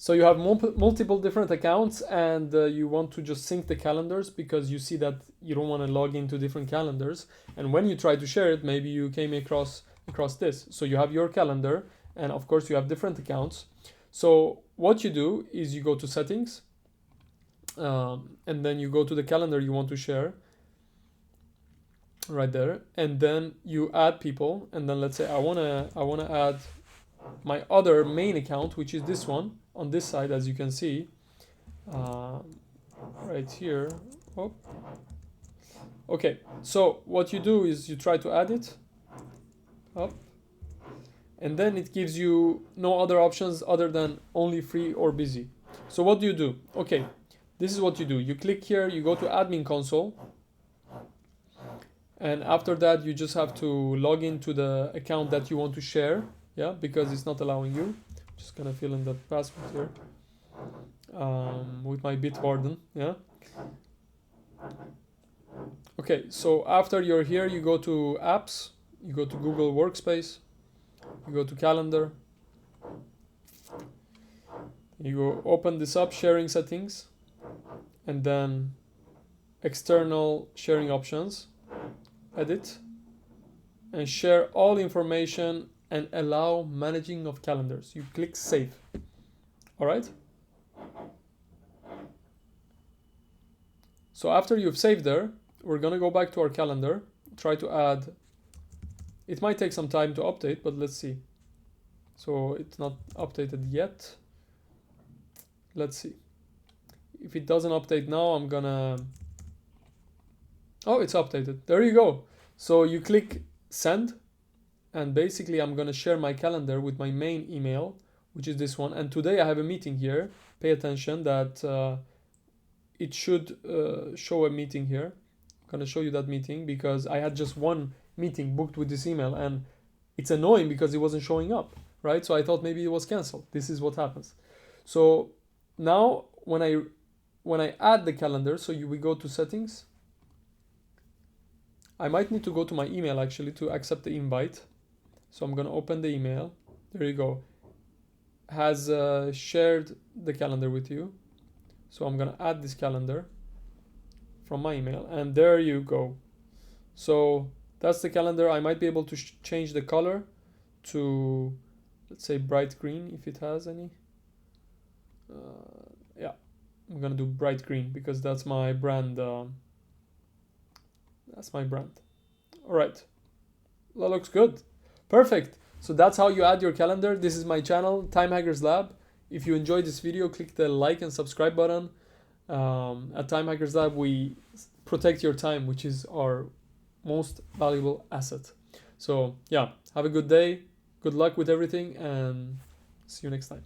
So you have multiple different accounts, and you want to just sync the calendars because you see that you don't want to log into different calendars. And when you try to share it, maybe you came across this. So you have your calendar, and of course you have different accounts. So what you do is you go to settings, and then you go to the calendar you want to share right there, and then you add people. And then let's say I wanna add my other main account, which is this one on this side, as you can see, right here. Oh. Okay, so what you do is you try to add it up, and then it gives you no other options other than only free or busy. So what do you do? Okay, this is what you do. You click here, you go to admin console, and after that you just have to log into the account that you want to share, yeah, because it's not allowing you. Just gonna fill in the password here with my Bitwarden, yeah. Okay, so after you're here, you go to apps, you go to Google Workspace, you go to calendar, you go open this up, sharing settings, and then external sharing options, edit, and share all information and allow managing of calendars. You click save. All right. So after you've saved there, we're gonna go back to our calendar, try to add. It might take some time to update, but let's see. So it's not updated yet. Let's see. If it doesn't update now, I'm gonna... Oh, it's updated. There you go. So you click send, and basically I'm gonna share my calendar with my main email, which is this one. And today I have a meeting here. Pay attention that it should show a meeting here. I'm gonna show you that meeting because I had just one meeting booked with this email, and it's annoying because it wasn't showing up, right? So I thought maybe it was canceled. This is what happens. So now when I add the calendar, so we go to settings. I might need to go to my email actually to accept the invite. So I'm gonna open the email. There you go. Has shared the calendar with you. So I'm gonna add this calendar from my email, and there you go. So that's the calendar. I might be able to change the color to, let's say, bright green if it has any. Yeah, I'm gonna do bright green because that's my brand. That's my brand. All right, that looks good. Perfect. So that's how you add your calendar. This is my channel, Time Hackers Lab. If you enjoyed this video, click the like and subscribe button. At Time Hackers Lab, we protect your time, which is our most valuable asset. So yeah, have a good day. Good luck with everything, and see you next time.